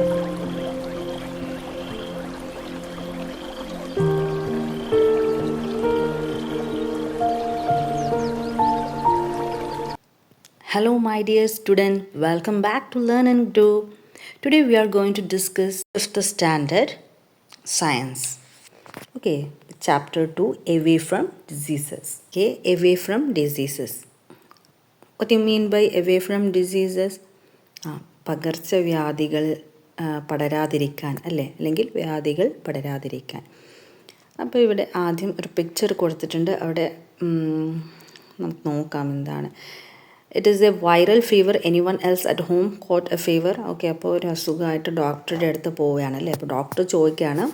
Hello, my dear student. Welcome back to Learn and Grow. Today we are going to discuss fifth standard science. Okay, chapter 2, away from diseases. Okay, away from diseases. What do you mean by away from diseases? പകർച്ചവ്യാധികൾ പടരാതിരിക്കാൻ അല്ലേ, അല്ലെങ്കിൽ വ്യാധികൾ പടരാതിരിക്കാൻ. അപ്പോൾ ഇവിടെ ആദ്യം ഒരു picture കൊടുത്തിട്ടുണ്ട്. അവിടെ നമുക്ക് നോക്കാം എന്താണ്. It is a viral fever. Anyone else at home got a fever. Okay, അപ്പോൾ ഒരു അസുഖമായിട്ട് ഡോക്ടറുടെ അടുത്ത് പോവുകയാണ് അല്ലേ. അപ്പോൾ ഡോക്ടർ ചോദിക്കുകയാണ്,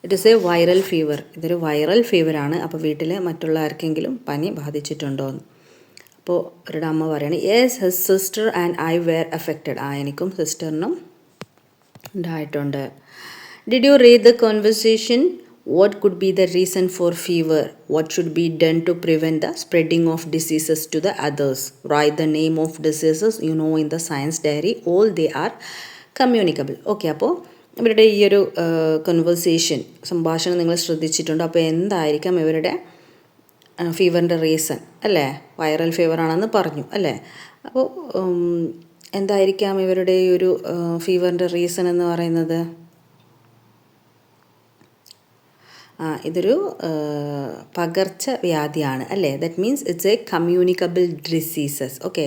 it is a viral fever, ഇതൊരു വൈറൽ ഫീവറാണ്, അപ്പോൾ വീട്ടിൽ മറ്റുള്ള ആർക്കെങ്കിലും പനി ബാധിച്ചിട്ടുണ്ടോ എന്ന്. അപ്പോൾ അവരുടെ അമ്മ പറയാണ്, yes his sister and I were affected. എനിക്കും സിസ്റ്ററിനും ഉണ്ടായിട്ടുണ്ട്. Did you read the conversation? What could be the reason for fever? What should be done to prevent the spreading of diseases to the others? Write the name of diseases you know in the science diary. All they are communicable. Okay, അപ്പോൾ ഇവരുടെ ഈ ഒരു conversation, സംഭാഷണം നിങ്ങൾ ശ്രദ്ധിച്ചിട്ടുണ്ട്. അപ്പോൾ എന്തായിരിക്കാം ഇവരുടെ ഫീവറിൻ്റെ റീസൺ അല്ലേ? വൈറൽ ഫീവർ ആണെന്ന് പറഞ്ഞു അല്ലേ. അപ്പോൾ എന്തായിരിക്കാം ഇവരുടെ ഈ ഒരു ഫീവറിൻ്റെ റീസൺ എന്ന് പറയുന്നത്? ഇതൊരു പകർച്ചവ്യാധിയാണ് അല്ലേ. That means it's a communicable diseases. Okay,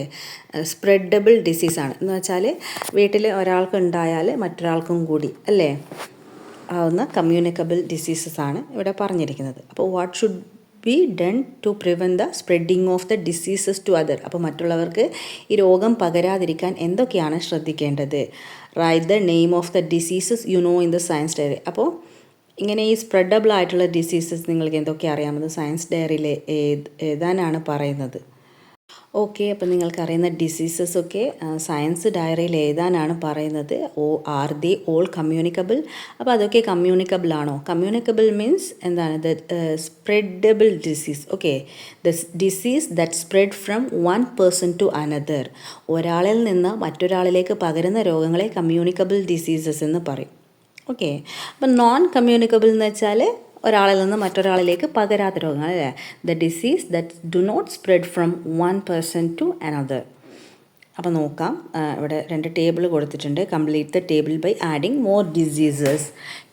spreadable ഡിസീസാണ് എന്ന് വെച്ചാൽ വീട്ടിൽ ഒരാൾക്ക് ഉണ്ടായാൽ മറ്റൊരാൾക്കും കൂടി അല്ലേ ആവുന്ന കമ്മ്യൂണിക്കബിൾ ഡിസീസസ് ആണ് ഇവിടെ പറഞ്ഞിരിക്കുന്നത്. അപ്പോൾ what should be done to prevent the spreading of the diseases to other. അപ്പോൾ മറ്റുള്ളവർക്ക് ഈ രോഗം പകരാതിരിക്കാൻ എന്തൊക്കെയാണ് ശ്രദ്ധിക്കേണ്ടത്? Write the name of the diseases you know in the science diary. അപ്പോൾ ഇങ്ങനെ ഈ സ്പ്രെഡബിൾ ആയിട്ടുള്ള ഡിസീസസ് നിങ്ങൾക്ക് എന്തൊക്കെ അറിയാമെന്ന് സയൻസ് ഡയറിയിൽ എഴുതാനാണ് പറയുന്നത്. ഓക്കെ, അപ്പോൾ നിങ്ങൾക്കറിയുന്ന ഡിസീസസ് ഒക്കെ സയൻസ് ഡയറിയിൽ എഴുതാനാണ് പറയുന്നത്. Are they all communicable? അപ്പോൾ അതൊക്കെ കമ്മ്യൂണിക്കബിൾ ആണോ? കമ്മ്യൂണിക്കബിൾ മീൻസ് എന്താണ്? Spreadable disease. Okay, the disease that spread from one person to another. ഒരാളിൽ നിന്ന് മറ്റൊരാളിലേക്ക് പകരുന്ന രോഗങ്ങളെ കമ്മ്യൂണിക്കബിൾ ഡിസീസസ് എന്ന് പറയും. ഓക്കെ, അപ്പം നോൺ കമ്മ്യൂണിക്കബിൾ എന്ന് വെച്ചാൽ ഒരാളിൽ നിന്ന് മറ്റൊരാളിലേക്ക് പകരാത്ത രോഗങ്ങൾ അല്ലേ. The disease that do not spread from one person to another. അപ്പോൾ നോക്കാം, ഇവിടെ 2 ടേബിൾ കൊടുത്തിട്ടുണ്ട്. Complete the table by adding more diseases.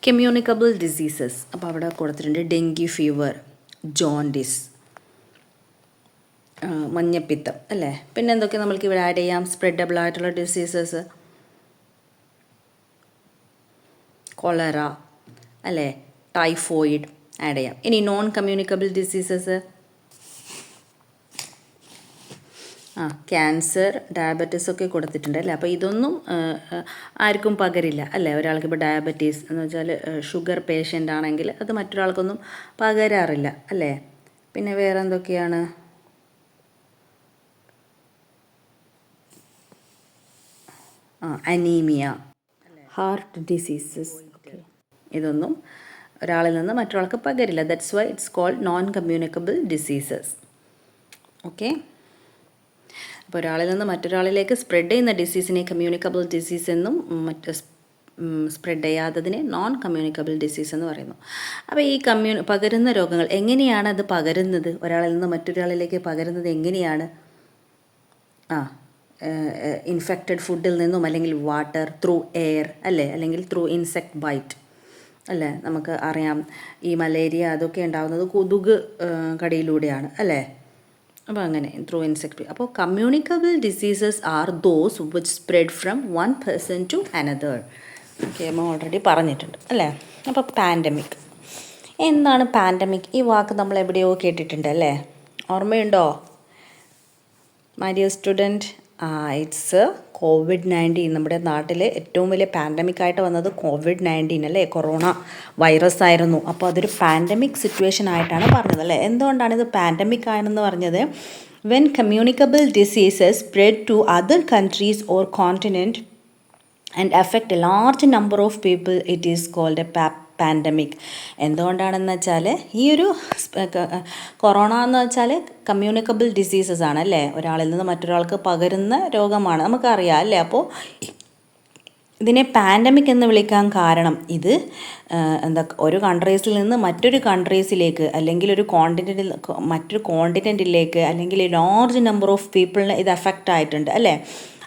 Communicable diseases അപ്പോൾ അവിടെ കൊടുത്തിട്ടുണ്ട് ഡെങ്കി ഫീവർ, ജോണ്ടിസ്, മഞ്ഞപ്പിത്തം അല്ലേ. പിന്നെ എന്തൊക്കെ നമ്മൾക്ക് ഇവിടെ ആഡ് ചെയ്യാം? സ്പ്രെഡബിൾ ആയിട്ടുള്ള ഡിസീസസ്, കൊളറ അല്ലേ, ടൈഫോയിഡ് ആഡ് ചെയ്യാം. ഇനി non communicable diseases cancer, diabetes ഒക്കെ കൊടുത്തിട്ടുണ്ട് അല്ലേ. അപ്പോൾ ഇതൊന്നും ആർക്കും പകരില്ല അല്ലേ. ഒരാൾക്ക് ഇപ്പോൾ ഡയബറ്റീസ് എന്ന് വെച്ചാൽ ഷുഗർ പേഷ്യൻ്റ് ആണെങ്കിൽ അത് മറ്റൊരാൾക്കൊന്നും പകരാറില്ല അല്ലേ. പിന്നെ വേറെ എന്തൊക്കെയാണ്? Anaemia, heart diseases. ഇതൊന്നും ഒരാളിൽ നിന്ന് മറ്റൊരാൾക്ക് പകരില്ല. That's why it's called non communicable diseases. Okay, അപ്പോൾ ഒരാളിൽ നിന്ന് മറ്റൊരാളിലേക്ക് സ്പ്രെഡ് ചെയ്യുന്ന ഡിസീസിനെ കമ്മ്യൂണിക്കബിൾ ഡിസീസ് എന്നും സ്പ്രെഡ് ചെയ്യാത്തതിനെ നോൺ കമ്മ്യൂണിക്കബിൾ ഡിസീസ് എന്ന് പറയുന്നു. അപ്പോൾ ഈ പകരുന്ന രോഗങ്ങൾ എങ്ങനെയാണ് അത് പകരുന്നത്? ഒരാളിൽ നിന്ന് മറ്റൊരാളിലേക്ക് പകരുന്നത് എങ്ങനെയാണ്? ഇൻഫെക്റ്റഡ് ഫുഡിൽ നിന്നും, അല്ലെങ്കിൽ വാട്ടർ, ത്രൂ എയർ അല്ലേ, അല്ലെങ്കിൽ ത്രൂ ഇൻസെക്ട് ബൈറ്റ് അല്ലേ. നമുക്ക് അറിയാം ഈ മലേറിയ അതൊക്കെ ഉണ്ടാകുന്നത് കൊതുക് കടിയിലൂടെയാണ് അല്ലേ. അപ്പോൾ അങ്ങനെ ത്രൂ ഇൻസെക്ട്. അപ്പോൾ communicable diseases are those which spread from one person to another. Okay, നമ്മൾ ഓൾറെഡി പറഞ്ഞിട്ടുണ്ട് അല്ലേ. അപ്പോൾ പാൻഡമിക് എന്താണ്? പാൻഡമിക് ഈ വാക്ക് നമ്മൾ എവിടെയോ കേട്ടിട്ടുണ്ട് അല്ലേ. ഓർമ്മയുണ്ടോ my dear student? It's COVID-19. നമ്മുടെ നാട്ടിൽ ഏറ്റവും വലിയ പാൻഡമിക് ആയിട്ട് വന്നത് COVID-19 അല്ലേ, കൊറോണ വൈറസ് ആയിരുന്നു. അപ്പോൾ അതൊരു പാൻഡമിക് സിറ്റുവേഷൻ ആയിട്ടാണ് പറഞ്ഞത് അല്ലേ. എന്തുകൊണ്ടാണ് ഇത് പാൻഡമിക് ആണെന്ന് പറഞ്ഞത്? When communicable diseases spread to other countries or continent and affect a large number of people, it is called a pandemic. എന്തുകൊണ്ടാണെന്ന് വെച്ചാൽ ഈ ഒരു കൊറോണ എന്ന് വെച്ചാൽ കമ്മ്യൂണിക്കബിൾ ഡിസീസസ് ആണ് അല്ലേ. ഒരാളിൽ നിന്ന് മറ്റൊരാൾക്ക് പകരുന്ന രോഗമാണ്, നമുക്കറിയാം അല്ലേ. അപ്പോൾ ഇതിനെ പാൻഡമിക് എന്ന് വിളിക്കാൻ കാരണം ഇത് ഒരു കൺട്രീസിൽ നിന്ന് മറ്റൊരു കൺട്രീസിലേക്ക് അല്ലെങ്കിൽ ഒരു കോണ്ടിനെൻറ്റിൽ മറ്റൊരു കോണ്ടിനെൻറ്റിലേക്ക് അല്ലെങ്കിൽ ലാർജ് നമ്പർ ഓഫ് പീപ്പിളിനെ ഇത് അഫക്റ്റ് ആയിട്ടുണ്ട് അല്ലേ.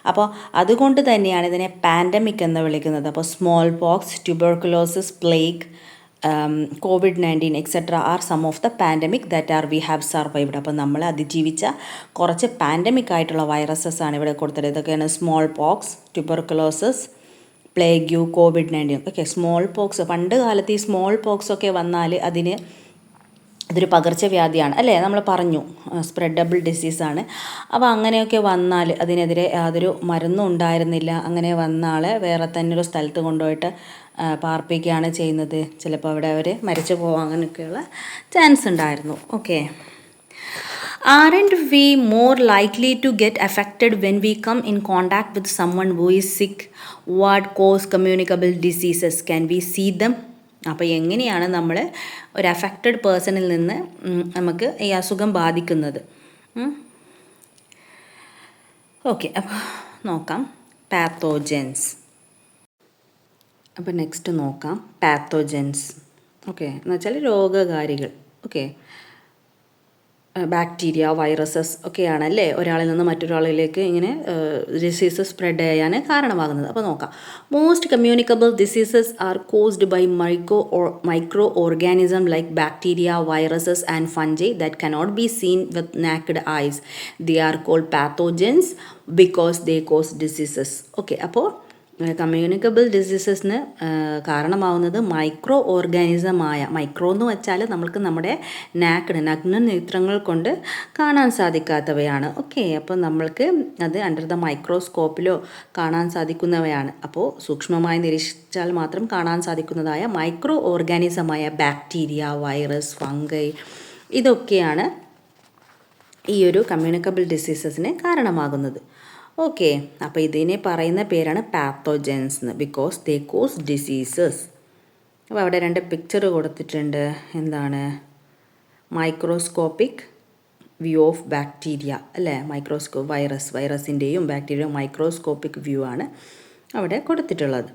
അപ്പോൾ അതുകൊണ്ട് തന്നെയാണ് ഇതിനെ പാൻഡമിക് എന്ന് വിളിക്കുന്നത്. അപ്പോൾ smallpox, tuberculosis, plague, COVID-19 etcetera are some of the pandemic that are we have survived. അപ്പോൾ നമ്മൾ അതിജീവിച്ച കുറച്ച് പാൻഡമിക് ആയിട്ടുള്ള വൈറസസ് ആണ് ഇവിടെ കൊടുത്തത്. ഇതൊക്കെയാണ് small pox, tuberculosis, plague, COVID-19. Okay, small pox പണ്ട് കാലത്ത് ഈ സ്മോൾ പോക്സ് ഒക്കെ വന്നാൽ ഇതൊരു പകർച്ചവ്യാധിയാണ് അല്ലേ, നമ്മൾ പറഞ്ഞു സ്പ്രെഡബിൾ ഡിസീസാണ്. അപ്പോൾ അങ്ങനെയൊക്കെ വന്നാൽ അതിനെതിരെ യാതൊരു മരുന്നും ഉണ്ടായിരുന്നില്ല. അങ്ങനെ വന്ന ആളെ വേറെ തന്നെ ഒരു സ്ഥലത്ത് കൊണ്ടുപോയിട്ട് പാർപ്പിക്കുകയാണ് ചെയ്യുന്നത്. ചിലപ്പോൾ അവിടെ അവർ മരിച്ചു പോകാൻ അങ്ങനെയൊക്കെയുള്ള ചാൻസ് ഉണ്ടായിരുന്നു. Okay, aren't we more likely to get affected when we come in contact with someone who is sick? What cause communicable diseases? Can we see them? അപ്പോൾ എങ്ങനെയാണ് നമ്മൾ ഒരു അഫക്റ്റഡ് പേഴ്സണിൽ നിന്ന് നമുക്ക് ഈ അസുഖം ബാധിക്കുന്നത്? ഓക്കെ, അപ്പോൾ നോക്കാം പാത്തോജൻസ്. അപ്പോൾ നെക്സ്റ്റ് നോക്കാം പാത്തോജൻസ്. ഓക്കെ, എന്ന് വെച്ചാൽ രോഗകാരികൾ. ഓക്കെ, ബാക്ടീരിയ, വൈറസസ് ഒക്കെയാണല്ലേ ഒരാളിൽ നിന്ന് മറ്റൊരാളിലേക്ക് ഇങ്ങനെ ഡിസീസ് സ്പ്രെഡ് ചെയ്യാൻ കാരണമാകുന്നത്. അപ്പോൾ നോക്കാം. Most communicable diseases are caused by microorganism like bacteria, viruses and fungi that cannot be seen with naked eyes. They are called pathogens because they cause diseases. Okay, അപ്പോൾ കമ്മ്യൂണിക്കബിൾ ഡിസീസസിന് കാരണമാവുന്നത് micro ഓർഗാനിസമായ, micro എന്ന് വെച്ചാൽ നമ്മൾക്ക് നമ്മുടെ നഗ്ന നേത്രങ്ങൾ കൊണ്ട് കാണാൻ സാധിക്കാത്തവയാണ്. ഓക്കെ, അപ്പോൾ നമ്മൾക്ക് അത് അണ്ടർ ദ മൈക്രോസ്കോപ്പിലോ കാണാൻ സാധിക്കുന്നവയാണ്. അപ്പോൾ സൂക്ഷ്മമായി നിരീക്ഷിച്ചാൽ മാത്രം കാണാൻ സാധിക്കുന്നതായ മൈക്രോ ഓർഗാനിസമായ ബാക്ടീരിയ, വൈറസ്, ഫംഗൈ ഇതൊക്കെയാണ് ഈ ഒരു കമ്മ്യൂണിക്കബിൾ ഡിസീസസിന് കാരണമാകുന്നത്. ഓക്കെ, അപ്പോൾ ഇതിനെ പറയുന്ന പേരാണ് പാത്തോജൻസ് എന്ന്, ബിക്കോസ് ദേ കോസ് ഡിസീസസ്. അപ്പോൾ അവിടെ രണ്ട് പിക്ചർ കൊടുത്തിട്ടുണ്ട്. എന്താണ്? മൈക്രോസ്കോപ്പിക് വ്യൂ ഓഫ് ബാക്ടീരിയ അല്ലേ, വൈറസിൻ്റെയും ബാക്ടീരിയയും മൈക്രോസ്കോപ്പിക് വ്യൂ ആണ് അവിടെ കൊടുത്തിട്ടുള്ളത്.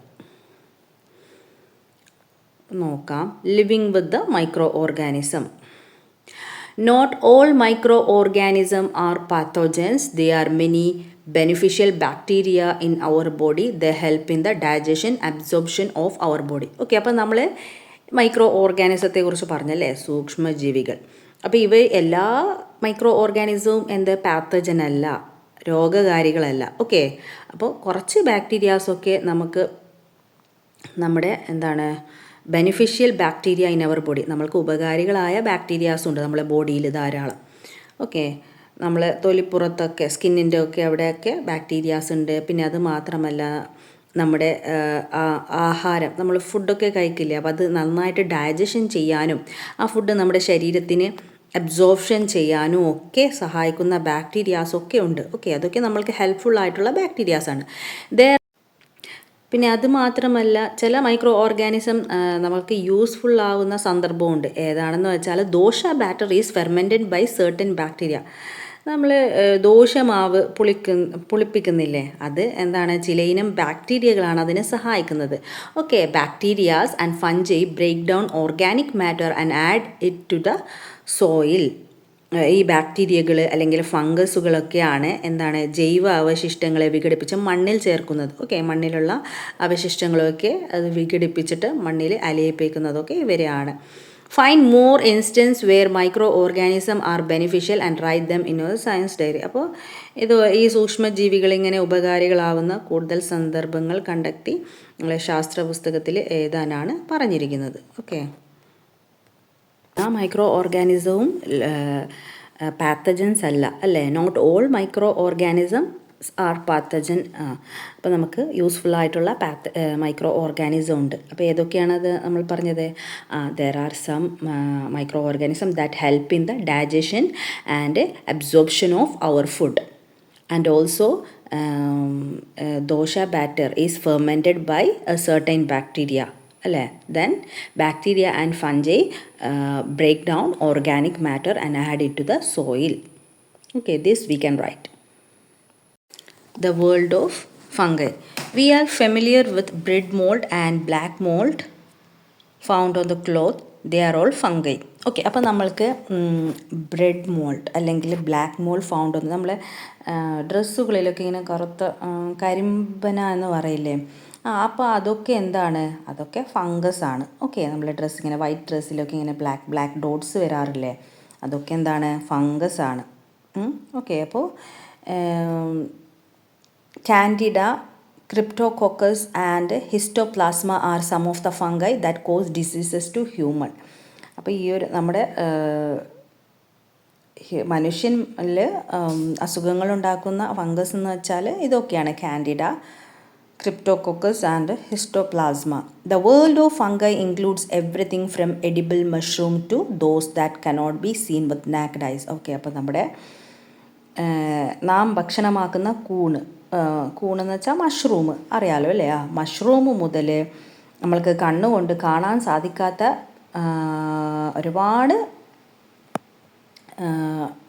നോക്കാം. Living with the micro organism. Not all microorganisms are pathogens. There are many beneficial bacteria in our body. They help in the digestion, absorption of our body. Okay, അപ്പോൾ നമ്മൾ micro ഓർഗാനിസത്തെ കുറിച്ച് പറഞ്ഞല്ലേ, സൂക്ഷ്മജീവികൾ. അപ്പോൾ ഇവ എല്ലാ മൈക്രോ ഓർഗാനിസവും പാത്തോജൻ അല്ല, രോഗകാരികളല്ല. Okay, അപ്പോൾ കുറച്ച് ബാക്ടീരിയാസൊക്കെ നമുക്ക് നമ്മുടെ beneficial bacteria in our body, നമ്മൾക്ക് ഉപകാരികളായ ബാക്ടീരിയാസ് ഉണ്ട് നമ്മുടെ ബോഡിയിൽ ധാരാളം. ഓക്കെ, നമ്മൾ തൊലിപ്പുറത്തൊക്കെ സ്കിന്നിൻ്റെ ഒക്കെ അവിടെയൊക്കെ ബാക്ടീരിയാസ് ഉണ്ട്. പിന്നെ അത് മാത്രമല്ല നമ്മുടെ ആഹാരം, നമ്മൾ ഫുഡൊക്കെ കഴിക്കില്ലേ, അപ്പോൾ അത് നന്നായിട്ട് ഡൈജഷൻ ചെയ്യാനും ആ ഫുഡ് നമ്മുടെ ശരീരത്തിന് അബ്സോർപ്ഷൻ ചെയ്യാനും ഒക്കെ സഹായിക്കുന്ന ബാക്ടീരിയാസൊക്കെ ഉണ്ട്. ഓക്കെ, അതൊക്കെ നമ്മൾക്ക് ഹെൽപ്ഫുൾ ആയിട്ടുള്ള ബാക്ടീരിയാസാണ്. പിന്നെ അത് മാത്രമല്ല ചില മൈക്രോ ഓർഗാനിസം നമുക്ക് യൂസ്ഫുൾ ആവുന്ന സന്ദർഭമുണ്ട്. ഏതാണെന്ന് വെച്ചാൽ dosa batter is fermented by certain bacteria. നമ്മൾ ദോശമാവ് പുളിപ്പിക്കുന്നില്ലേ, അത് ചിലയിനം ബാക്ടീരിയകളാണ് അതിനെ സഹായിക്കുന്നത്. Okay, bacterias and fungi break down organic matter and add it to the soil. ഈ ബാക്ടീരിയകൾ അല്ലെങ്കിൽ ഫംഗസുകളൊക്കെയാണ് ജൈവ അവശിഷ്ടങ്ങളെ വിഘടിപ്പിച്ച് മണ്ണിൽ ചേർക്കുന്നത്. ഓക്കെ, മണ്ണിലുള്ള അവശിഷ്ടങ്ങളൊക്കെ അത് വിഘടിപ്പിച്ചിട്ട് മണ്ണിൽ അലിയിപ്പിക്കുന്നതൊക്കെ ഇവരെയാണ്. Find more instances where microorganism are beneficial and write them in your science diary. അപ്പോൾ ഈ സൂക്ഷ്മജീവികളിങ്ങനെ ഉപകാരികളാവുന്ന കൂടുതൽ സന്ദർഭങ്ങൾ കണ്ടെത്തി നിങ്ങളെ ശാസ്ത്ര പുസ്തകത്തിൽ എഴുതാനാണ് പറഞ്ഞിരിക്കുന്നത്. ഓക്കെ, ആ മൈക്രോ ഓർഗാനിസവും പാത്തജൻസ് അല്ലേ. Not all microorganism are pathogen. അപ്പോൾ നമുക്ക് യൂസ്ഫുൾ ആയിട്ടുള്ള മൈക്രോ ഓർഗാനിസം ഉണ്ട്. അപ്പോൾ ഏതൊക്കെയാണത് നമ്മൾ പറഞ്ഞത്? There are some microorganism that help in the digestion and absorption of our food. And also dosa batter is fermented by a certain bacteria അല്ലേ. Then bacteria and fungi break down organic matter and add it to the soil. Okay, this we can write. The world of fungi. We are familiar with bread mold and black mold found on the cloth. They are all fungi. Okay, അപ്പോൾ നമ്മൾക്ക് bread mould അല്ലെങ്കിൽ black mould found ഒന്ന് നമ്മളെ ഡ്രസ്സുകളിലൊക്കെ ഇങ്ങനെ കറുത്ത കരിമ്പന എന്ന് പറയില്ലേ, അപ്പോൾ അതൊക്കെ എന്താണ്, അതൊക്കെ ഫംഗസ് ആണ്. ഓക്കെ, നമ്മളെ ഡ്രസ്സ് ഇങ്ങനെ വൈറ്റ് ഡ്രസ്സിലൊക്കെ ഇങ്ങനെ ബ്ലാക്ക് ഡോട്ട്സ് വരാറില്ലേ, അതൊക്കെ എന്താണ്, ഫംഗസ് ആണ്. ഓക്കെ, അപ്പോൾ Candida, Cryptococcus and Histoplasma are some of the fungi that cause diseases to human. അപ്പോൾ ഈ ഒരു നമ്മുടെ മനുഷ്യനിൽ അസുഖങ്ങളുണ്ടാക്കുന്ന ഫംഗസ് എന്ന് വെച്ചാൽ ഇതൊക്കെയാണ്: Candida, Cryptococcus and Histoplasma. The world of fungi includes everything from edible mushroom to those that cannot be seen with naked eyes. Okay, അപ്പോൾ നമ്മുടെ നാം ഭക്ഷണമാക്കുന്ന കൂണെന്ന് വെച്ചാൽ മഷ്റൂം അറിയാലോ അല്ലേ, ആ മഷ്റൂം മുതൽ നമ്മൾക്ക് കണ്ണുകൊണ്ട് കാണാൻ സാധിക്കാത്ത ഒരുപാട്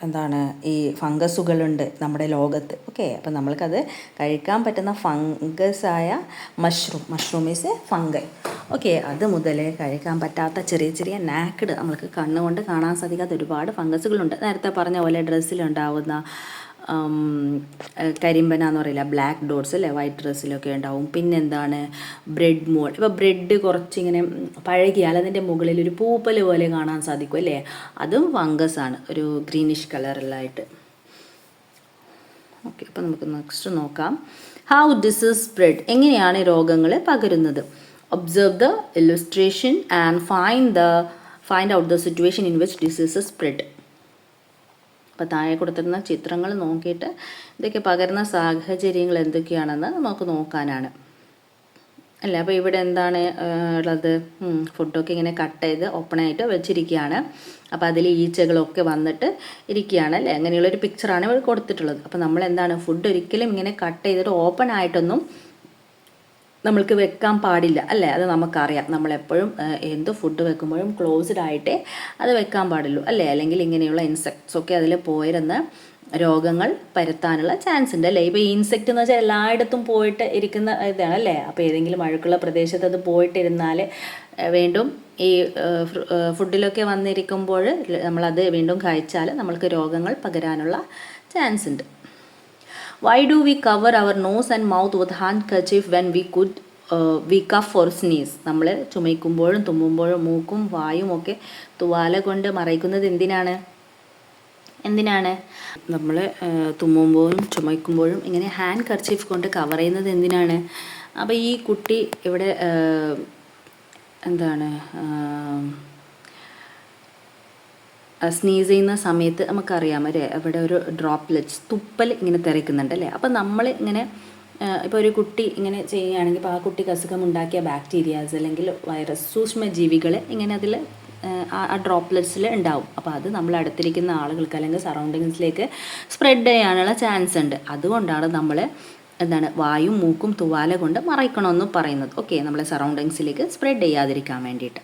എന്താണ് ഈ ഫംഗസുകളുണ്ട് നമ്മുടെ ലോകത്ത്. ഓക്കെ, അപ്പം നമ്മൾക്കത് കഴിക്കാൻ പറ്റുന്ന ഫംഗസായ mushroom is a fungi. Okay, അത് മുതൽ കഴിക്കാൻ പറ്റാത്ത ചെറിയ ചെറിയ നാക്കഡ്, നമ്മൾക്ക് കണ്ണുകൊണ്ട് കാണാൻ സാധിക്കാത്ത ഒരുപാട് ഫംഗസുകളുണ്ട്. നേരത്തെ പറഞ്ഞ പോലെ ഡ്രസ്സിലുണ്ടാവുന്ന കരിമ്പന എന്ന് പറയില്ല, ബ്ലാക്ക് ഡോട്ട്സ് അല്ലേ, വൈറ്റ് ഡ്രസ്സിലൊക്കെ ഉണ്ടാവും. പിന്നെന്താണ് ബ്രെഡ് മോൾഡ്. ഇപ്പോൾ ബ്രെഡ് കുറച്ചിങ്ങനെ പഴകിയാൽ അതിൻ്റെ മുകളിൽ ഒരു പൂപ്പൽ പോലെ കാണാൻ സാധിക്കും അല്ലേ, അതും ഫംഗസാണ്, ഒരു ഗ്രീനിഷ് കളറിലായിട്ട്. ഓക്കെ, അപ്പോൾ നമുക്ക് നെക്സ്റ്റ് നോക്കാം. ഹൗ ഡിസീസ് സ്പ്രെഡ്, എങ്ങനെയാണ് രോഗങ്ങൾ പകരുന്നത്. Observe the illustration and find out the situation in which diseases spread. അപ്പോൾ താഴെ കൊടുത്തിരുന്ന ചിത്രങ്ങൾ നോക്കിയിട്ട് ഇതൊക്കെ പകരുന്ന സാഹചര്യങ്ങൾ എന്തൊക്കെയാണെന്ന് നമുക്ക് നോക്കാനാണ് അല്ലേ. അപ്പോൾ ഇവിടെ എന്താണ് ഉള്ളത്, ഫുഡൊക്കെ ഇങ്ങനെ കട്ട് ചെയ്ത് ഓപ്പണായിട്ട് വെച്ചിരിക്കുകയാണ്. അപ്പോൾ അതിൽ ഈച്ചകളൊക്കെ വന്നിട്ട് ഇരിക്കുകയാണ് അല്ലേ, അങ്ങനെയുള്ളൊരു പിക്ചറാണ് ഇവിടെ കൊടുത്തിട്ടുള്ളത്. അപ്പോൾ നമ്മൾ എന്താണ്, ഫുഡ് ഒരിക്കലും ഇങ്ങനെ കട്ട് ചെയ്തിട്ട് ഓപ്പൺ ആയിട്ടൊന്നും നമ്മൾക്ക് വെക്കാൻ പാടില്ല അല്ലേ, അത് നമുക്കറിയാം. നമ്മളെപ്പോഴും എന്ത് ഫുഡ് വെക്കുമ്പോഴും ക്ലോസ്ഡ് ആയിട്ടേ അത് വെക്കാൻ പാടുള്ളൂ അല്ലേ, അല്ലെങ്കിൽ ഇങ്ങനെയുള്ള ഇൻസെക്ട്സൊക്കെ അതിൽ പോയിരുന്ന് രോഗങ്ങൾ പരത്താനുള്ള ചാൻസ് ഉണ്ട് അല്ലേ. ഇപ്പോൾ ഈ ഇൻസെക്റ്റ് എന്ന് വെച്ചാൽ എല്ലായിടത്തും പോയിട്ട് ഇരിക്കുന്ന ഇതാണ് അല്ലേ. അപ്പോൾ ഏതെങ്കിലും അഴുക്കുള്ള പ്രദേശത്ത് അത് പോയിട്ടിരുന്നാൽ വീണ്ടും ഈ ഫുഡിലൊക്കെ വന്നിരിക്കുമ്പോൾ നമ്മളത് വീണ്ടും കഴിച്ചാൽ നമ്മൾക്ക് രോഗങ്ങൾ പകരാനുള്ള ചാൻസ് ഉണ്ട്. Why do we cover our nose and mouth with handkerchief when we cough or sneeze? നമ്മൾ ചുമയ്ക്കുമ്പോഴും തുമ്മുമ്പോഴും മൂക്കും വായും ഒക്കെ തുവാല കൊണ്ട് മറയ്ക്കുന്നത് എന്തിനാണ് നമ്മൾ തുമ്മുമ്പോഴും ചുമയ്ക്കുമ്പോഴും ഇങ്ങനെ ഹാൻഡ് കർച്ചീഫ് കൊണ്ട് കവർ ചെയ്യുന്നത് എന്തിനാണ്? അപ്പോൾ ഈ കുട്ടി ഇവിടെ എന്താണ് സ്നീസ് ചെയ്യുന്ന സമയത്ത് നമുക്കറിയാം അല്ലേ, അവിടെ ഒരു ഡ്രോപ്ലെറ്റ്സ് തുപ്പൽ ഇങ്ങനെ തെറിക്കുന്നുണ്ട് അല്ലേ. അപ്പോൾ നമ്മൾ ഇങ്ങനെ ഇപ്പോൾ ഒരു കുട്ടി ഇങ്ങനെ ചെയ്യുകയാണെങ്കിൽ ഇപ്പോൾ ആ കുട്ടിക്ക് അസുഖം ഉണ്ടാക്കിയ ബാക്ടീരിയാസ് അല്ലെങ്കിൽ വൈറസ് സൂക്ഷ്മജീവികൾ ഇങ്ങനെ അതിൽ ആ ഡ്രോപ്ലെറ്റ്സിൽ ഉണ്ടാവും. അപ്പോൾ അത് നമ്മൾ അടുത്തിരിക്കുന്ന ആളുകൾക്ക് അല്ലെങ്കിൽ സറൗണ്ടിങ്സിലേക്ക് സ്പ്രെഡ് ചെയ്യാനുള്ള ചാൻസ് ഉണ്ട്. അതുകൊണ്ടാണ് നമ്മൾ എന്താണ് വായും മൂക്കും തുവാല കൊണ്ട് മറയ്ക്കണമെന്ന് പറയുന്നത്. ഓക്കെ, നമ്മളെ സറൗണ്ടിങ്സിലേക്ക് സ്പ്രെഡ് ചെയ്യാതിരിക്കാൻ വേണ്ടിയിട്ട്.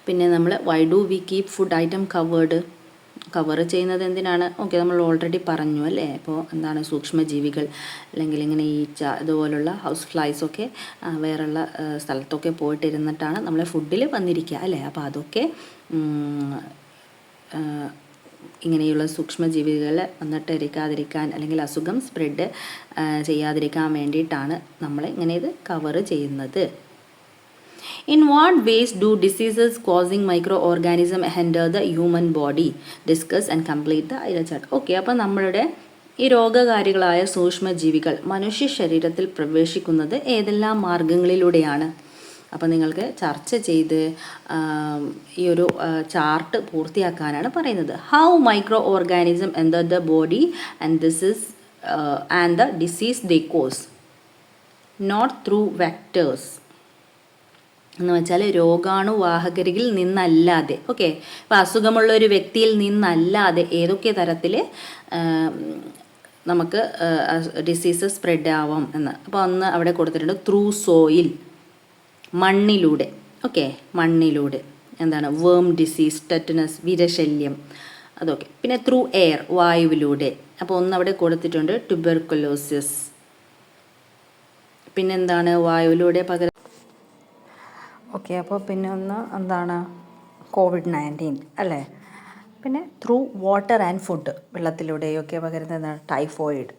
പിന്നെ നമ്മൾ why do we keep food item cover ചെയ്യുന്നത് എന്തിനാണ്? ഓക്കെ, നമ്മൾ ഓൾറെഡി പറഞ്ഞു അല്ലേ. ഇപ്പോൾ എന്താണ് സൂക്ഷ്മജീവികൾ അല്ലെങ്കിൽ ഇങ്ങനെ ഈച്ച ഇതുപോലുള്ള ഹൗസ് ഫ്ലൈസൊക്കെ വേറെയുള്ള സ്ഥലത്തൊക്കെ പോയിട്ടിരുന്നിട്ടാണ് നമ്മളെ ഫുഡിൽ വന്നിരിക്കുക അല്ലേ. അപ്പോൾ അതൊക്കെ ഇങ്ങനെയുള്ള സൂക്ഷ്മജീവികൾ വന്നിട്ട് ഇരിക്കാതിരിക്കാൻ അല്ലെങ്കിൽ അസുഖം സ്പ്രെഡ് ചെയ്യാതിരിക്കാൻ വേണ്ടിയിട്ടാണ് നമ്മൾ ഇങ്ങനെ ഇത് കവർ ചെയ്യുന്നത്. In what ways do diseases causing microorganisms enter the human body? Discuss and complete the eye chart. Okay, അപ്പോൾ നമ്മളുടെ ഈ രോഗകാരികളായ സൂക്ഷ്മജീവികൾ മനുഷ്യ ശരീരത്തിൽ പ്രവേശിക്കുന്നത് ഏതെല്ലാം മാർഗങ്ങളിലൂടെയാണ്? അപ്പോൾ നിങ്ങൾക്ക് ചർച്ച ചെയ്ത് ഈ ഒരു ചാർട്ട് പൂർത്തിയാക്കാനാണ് പറയുന്നത്. How microorganism enter the body and the disease they cause, not through vectors എന്ന് വെച്ചാൽ രോഗാണുവാഹകരിൽ നിന്നല്ലാതെ. ഓക്കെ, ഇപ്പോൾ അസുഖമുള്ള ഒരു വ്യക്തിയിൽ നിന്നല്ലാതെ ഏതൊക്കെ തരത്തിൽ നമുക്ക് ഡിസീസ് സ്പ്രെഡ് ആവാം എന്ന്. അപ്പോൾ ഒന്ന് അവിടെ കൊടുത്തിട്ടുണ്ട്, ത്രൂ സോയിൽ, മണ്ണിലൂടെ. ഓക്കെ, മണ്ണിലൂടെ എന്താണ് വേം ഡിസീസ്, ടെറ്റനസ്, വിരശല്യം, അതൊക്കെ. പിന്നെ ത്രൂ എയർ, വായുവിലൂടെ. അപ്പോൾ ഒന്നവിടെ കൊടുത്തിട്ടുണ്ട്, ട്യൂബർക്കുലോസിസ്. പിന്നെന്താണ് വായുവിലൂടെ ഓക്കെ. അപ്പോൾ പിന്നെ ഒന്ന് എന്താണ്, COVID-19 അല്ലേ. പിന്നെ ത്രൂ വാട്ടർ ആൻഡ് ഫുഡ്, വെള്ളത്തിലൂടെയൊക്കെ പകരുന്നതാണ് ടൈഫോയിഡ്.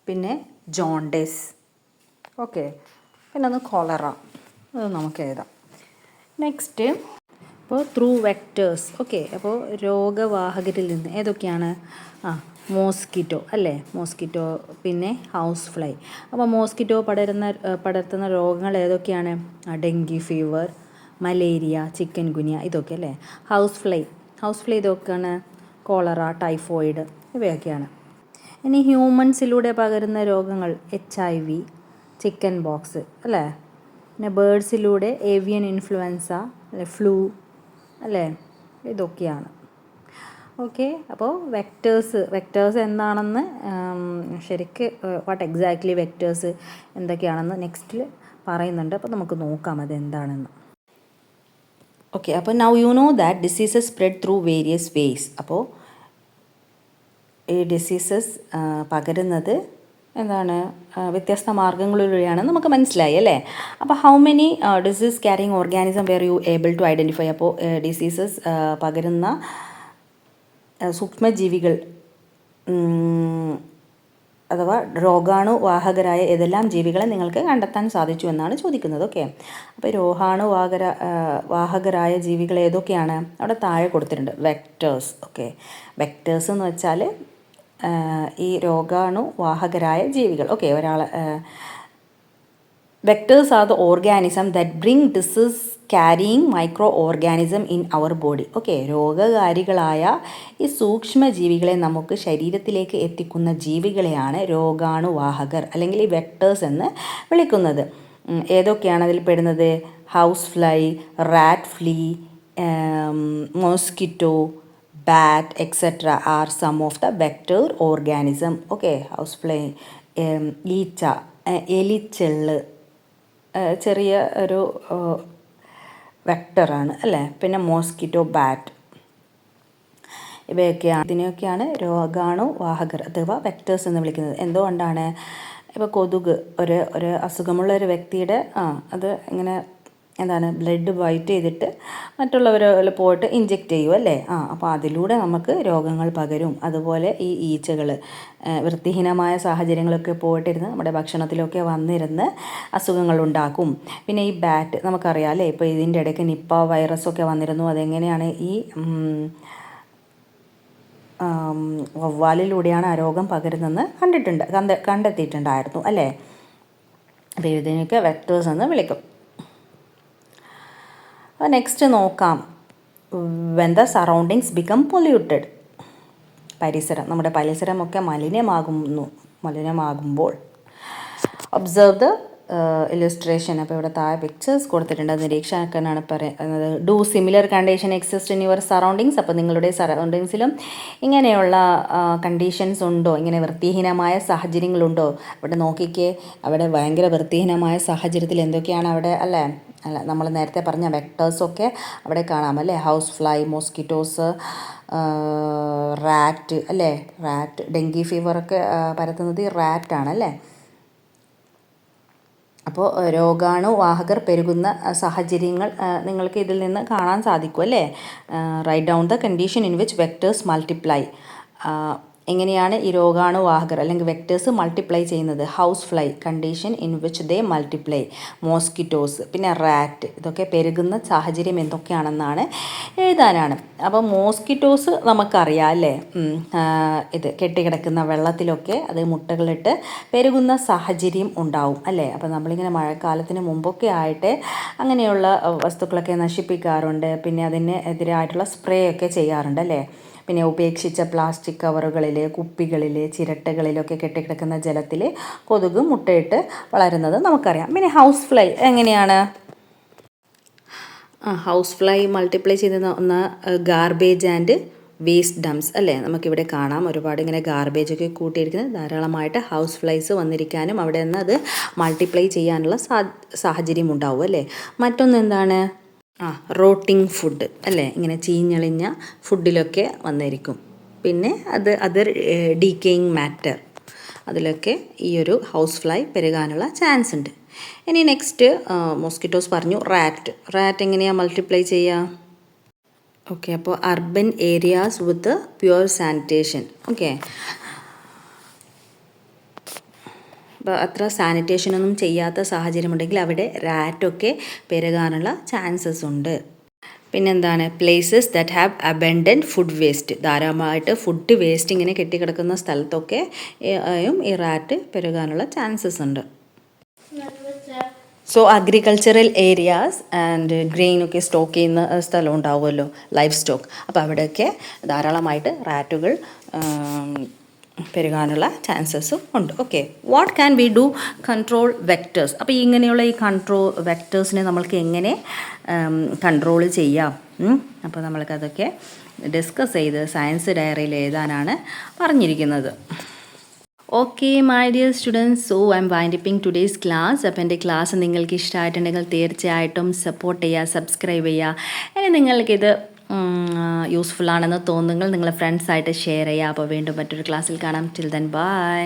പിന്നെ ജോണ്ടിസ്. ഓക്കെ. പിന്നെ ഒന്ന് കോളറ, അത് നമുക്ക് എഴുതാം. നെക്സ്റ്റ് അപ്പോൾ ത്രൂ വെക്റ്റേഴ്സ്. ഓക്കെ. അപ്പോൾ രോഗവാഹകരിൽ നിന്ന് ഏതൊക്കെയാണ്? മോസ്കിറ്റോ അല്ലേ, മോസ്കിറ്റോ. പിന്നെ ഹൗസ് ഫ്ലൈ. അപ്പോൾ മോസ്കിറ്റോ പടർത്തുന്ന രോഗങ്ങൾ ഏതൊക്കെയാണ്? ഡെങ്കി ഫീവർ, മലേറിയ, ചിക്കൻ ഗുനിയ, ഇതൊക്കെ അല്ലേ. ഹൗസ് ഫ്ലൈ ഇതൊക്കെയാണ്. കോളറ, ടൈഫോയിഡ്, ഇവയൊക്കെയാണ്. ഇനി ഹ്യൂമൻസിലൂടെ പകരുന്ന രോഗങ്ങൾ HIV, ചിക്കൻ ബോക്സ് അല്ലേ. പിന്നെ ബേഡ്സിലൂടെ ഏവിയൻ ഇൻഫ്ലുവൻസ, ഫ്ലൂ അല്ലേ, ഇതൊക്കെയാണ്. ഓക്കെ. അപ്പോൾ വെക്റ്റേഴ്സ് എന്താണെന്ന് ശരിക്ക് വാട്ട് എക്സാക്ട്ലി വെക്റ്റേഴ്സ് എന്തൊക്കെയാണെന്ന് നെക്സ്റ്റിൽ പറയുന്നുണ്ട്. അപ്പോൾ നമുക്ക് നോക്കാം അതെന്താണെന്ന്. ഓക്കെ. അപ്പോൾ now you know that diseases spread through various ways. അപ്പോൾ ഈ ഡിസീസസ് പകരുന്നത് എന്താണ്, വ്യത്യസ്ത മാർഗ്ഗങ്ങളിലൂടെയാണ് നമുക്ക് മനസ്സിലായി അല്ലേ. അപ്പോൾ how many disease carrying organism were you able to identify. അപ്പോൾ ഡിസീസസ് പകരുന്ന സൂക്ഷ്മജീവികൾ അഥവാ രോഗാണുവാഹകരായ ഏതെല്ലാം ജീവികളെ നിങ്ങൾക്ക് കണ്ടെത്താൻ സാധിച്ചു എന്നാണ് ചോദിക്കുന്നത്. ഓക്കെ. അപ്പോൾ വാഹകരായ ജീവികൾ ഏതൊക്കെയാണ്? അവിടെ താഴെ കൊടുത്തിട്ടുണ്ട്, വെക്റ്റേഴ്സ്. ഓക്കെ. വെക്റ്റേഴ്സ് എന്ന് വെച്ചാൽ ഈ രോഗാണുവാഹകരായ ജീവികൾ. Okay. Vectors are the organism that bring disease carrying microorganism in our body. Okay. രോഗകാരികളായ ഈ സൂക്ഷ്മജീവികളെ നമുക്ക് ശരീരത്തിലേക്ക് എത്തിക്കുന്ന ജീവികളെയാണ് രോഗാണുവാഹകർ അല്ലെങ്കിൽ ഈ വെക്റ്റേഴ്സ് എന്ന് വിളിക്കുന്നത്. ഏതൊക്കെയാണ് അതിൽ പെടുന്നത്? House fly, rat flea, mosquito, bat etc. are some of the vector organism. Okay. House fly, ഈച്ച, എലിച്ചെള്ള് ചെറിയ ഒരു വെക്ടറാണ് അല്ലേ. പിന്നെ മോസ്കിറ്റോ, ബാറ്റ്, ഇതിനെയൊക്കെയാണ് രോഗാണുവാഹകർ അഥവാ വെക്ടേഴ്സ് എന്ന് വിളിക്കുന്നത്. എന്തുകൊണ്ടാണ്? ഇപ്പോൾ കൊതുക് ഒരു അസുഖമുള്ള ഒരു വ്യക്തിയുടെ അത് ഇങ്ങനെ എന്താണ് ബ്ലഡ് വൈറ്റ് ചെയ്തിട്ട് മറ്റുള്ളവർ പോയിട്ട് ഇഞ്ചെക്റ്റ് ചെയ്യും അല്ലേ. അപ്പോൾ അതിലൂടെ നമുക്ക് രോഗങ്ങൾ പകരും. അതുപോലെ ഈ ഈച്ചകൾ വൃത്തിഹീനമായ സാഹചര്യങ്ങളൊക്കെ പോയിട്ടിരുന്ന് നമ്മുടെ ഭക്ഷണത്തിലൊക്കെ വന്നിരുന്ന് അസുഖങ്ങൾ ഉണ്ടാക്കും. പിന്നെ ഈ ബാറ്റ് നമുക്കറിയാം അല്ലേ. ഇപ്പോൾ ഇതിൻ്റെ ഇടയ്ക്ക് നിപ്പ വൈറസൊക്കെ വന്നിരുന്നു. അതെങ്ങനെയാണ് ഈ വവ്വാലിലൂടെയാണ് ആ രോഗം പകരുന്നതെന്ന് കണ്ടെത്തിയിട്ടുണ്ടായിരുന്നു അല്ലേ. അപ്പോൾ ഇതിനെയൊക്കെ വെക്ടേഴ്സ് എന്ന് വിളിക്കും. നെക്സ്റ്റ് നോക്കാം. When the surroundings become polluted. നമ്മുടെ പരിസരമൊക്കെ മലിനമാകുമ്പോൾ. Observe the illustration. അപ്പോൾ ഇവിടെ താഴെ പിക്ചേഴ്സ് കൊടുത്തിട്ടുണ്ട്. അത് നിരീക്ഷകനാണ് പറയുന്നത്. Do similar condition exist in your surroundings. അപ്പോൾ നിങ്ങളുടെ സറൗണ്ടിങ്സിലും ഇങ്ങനെയുള്ള കണ്ടീഷൻസ് ഉണ്ടോ? ഇങ്ങനെ വൃത്തിഹീനമായ സാഹചര്യങ്ങളുണ്ടോ? അവിടെ നോക്കിക്കേ, അവിടെ ഭയങ്കര വൃത്തിഹീനമായ സാഹചര്യത്തിൽ എന്തൊക്കെയാണ് അവിടെ അല്ലേ. നമ്മൾ നേരത്തെ പറഞ്ഞ വെക്ടേഴ്സൊക്കെ അവിടെ കാണാം അല്ലേ. ഹൗസ് ഫ്ലൈ, മോസ്കിറ്റോസ്, റാറ്റ് അല്ലേ. റാറ്റ് ഡെങ്കി ഫീവറൊക്കെ പരത്തുന്നത് ഈ റാറ്റാണ് അല്ലേ. അപ്പോൾ രോഗാണുവാഹകർ പെരുകുന്ന സാഹചര്യങ്ങൾ നിങ്ങൾക്ക് ഇതിൽ നിന്ന് കാണാൻ സാധിക്കും അല്ലേ. Write down the condition in which vectors multiply. എങ്ങനെയാണ് ഈ രോഗാണുവാഹകർ അല്ലെങ്കിൽ വെക്ടേഴ്സ് മൾട്ടിപ്ലൈ ചെയ്യുന്നത്? Housefly, condition in which they multiply. Mosquitoes, പിന്നെ റാറ്റ്, ഇതൊക്കെ പെരുകുന്ന സാഹചര്യം എന്തൊക്കെയാണെന്നാണ് എഴുതാനാണ്. അപ്പോൾ മോസ്കിറ്റോസ് നമുക്കറിയാം അല്ലേ. ഇത് കെട്ടിക്കിടക്കുന്ന വെള്ളത്തിലൊക്കെ അത് മുട്ടകളിട്ട് പെരുകുന്ന സാഹചര്യം ഉണ്ടാവും അല്ലേ. അപ്പോൾ നമ്മളിങ്ങനെ മഴക്കാലത്തിന് മുമ്പൊക്കെ ആയിട്ട് അങ്ങനെയുള്ള വസ്തുക്കളൊക്കെ നശിപ്പിക്കാറുണ്ട്. പിന്നെ അതിന് എതിരായിട്ടുള്ള സ്പ്രേ ഒക്കെ ചെയ്യാറുണ്ട് അല്ലേ. പിന്നെ ഉപേക്ഷിച്ച പ്ലാസ്റ്റിക് കവറുകളിൽ, കുപ്പികളിൽ, ചിരട്ടകളിലൊക്കെ കെട്ടിക്കിടക്കുന്ന ജലത്തിൽ കൊതുക് മുട്ടയിട്ട് വളരുന്നത് നമുക്കറിയാം. പിന്നെ ഹൗസ് ഫ്ലൈ എങ്ങനെയാണ്? ഹൗസ് ഫ്ലൈ മൾട്ടിപ്ലൈ ചെയ്യുന്ന ഗാർബേജ് ആൻഡ് വേസ്റ്റ് ഡംസ് അല്ലേ. നമുക്കിവിടെ കാണാം ഒരുപാട് ഇങ്ങനെ ഗാർബേജൊക്കെ കൂട്ടിയിരിക്കുന്നത്. ധാരാളമായിട്ട് ഹൗസ് ഫ്ലൈസ് വന്നിരിക്കാനും അവിടെ നിന്ന് അത് മൾട്ടിപ്ലൈ ചെയ്യാനുള്ള സാഹചര്യം ഉണ്ടാവും അല്ലേ. മറ്റൊന്ന് എന്താണ്? റോട്ടിങ് ഫുഡ് അല്ലേ. ഇങ്ങനെ ചീഞ്ഞളിഞ്ഞ ഫുഡിലൊക്കെ വന്നിരിക്കും. പിന്നെ അതർ ഡീക്കേയിങ് മാറ്റർ, അതിലൊക്കെ ഈ ഒരു ഹൗസ് ഫ്ലൈ പെരുകാനുള്ള ചാൻസ് ഉണ്ട്. ഇനി നെക്സ്റ്റ് മോസ്കിറ്റോസ് പറഞ്ഞു. റാറ്റ് എങ്ങനെയാണ് മൾട്ടിപ്ലൈ ചെയ്യുക? ഓക്കെ, അപ്പോൾ അർബൻ ഏരിയാസ് വിത്ത് പ്യുവർ സാനിറ്റേഷൻ. ഓക്കെ, അപ്പോൾ അത്ര സാനിറ്റേഷനൊന്നും ചെയ്യാത്ത സാഹചര്യമുണ്ടെങ്കിൽ അവിടെ റാറ്റൊക്കെ പെരുകാനുള്ള ചാൻസസ് ഉണ്ട്. പിന്നെന്താണ്? Places that have abundant food waste, ധാരാളമായിട്ട് ഫുഡ് വേസ്റ്റ് ഇങ്ങനെ കെട്ടിക്കിടക്കുന്ന സ്ഥലത്തൊക്കെ ഈ റാറ്റ് പെരുകാനുള്ള ചാൻസസ് ഉണ്ട്. സോ അഗ്രികൾച്ചറൽ ഏരിയാസ് ആൻഡ് ഗ്രെയിനൊക്കെ സ്റ്റോക്ക് ചെയ്യുന്ന സ്ഥലം ഉണ്ടാവുമല്ലോ, ലൈഫ് സ്റ്റോക്ക്, അപ്പോൾ അവിടെയൊക്കെ ധാരാളമായിട്ട് റാറ്റുകൾ പെരുകാനുള്ള ചാൻസസും ഉണ്ട്. Okay, what can we do control vectors? അപ്പോൾ ഇങ്ങനെയുള്ള ഈ വെക്ടേഴ്സിനെ നമ്മൾക്ക് എങ്ങനെ കൺട്രോൾ ചെയ്യാം? അപ്പോൾ നമ്മൾക്കതൊക്കെ ഡിസ്കസ് ചെയ്ത് സയൻസ് ഡയറിയിൽ എഴുതാനാണ് പറഞ്ഞിരിക്കുന്നത്. Okay my dear students, so I am winding up today's class. അപ്പോൾ എൻ്റെ ക്ലാസ് നിങ്ങൾക്ക് ഇഷ്ടമായിട്ടുണ്ടെങ്കിൽ തീർച്ചയായിട്ടും സപ്പോർട്ട് ചെയ്യുക, സബ്സ്ക്രൈബ് ചെയ്യുക. ഇനി നിങ്ങൾക്കിത് യൂസ്ഫുൾ ആണെന്ന് തോന്നുന്നെങ്കിൽ നിങ്ങളെ ഫ്രണ്ട്സായിട്ട് ഷെയർ ചെയ്യുക. അപ്പോൾ വീണ്ടും മറ്റൊരു ക്ലാസ്സിൽ കാണാം. Till then bye.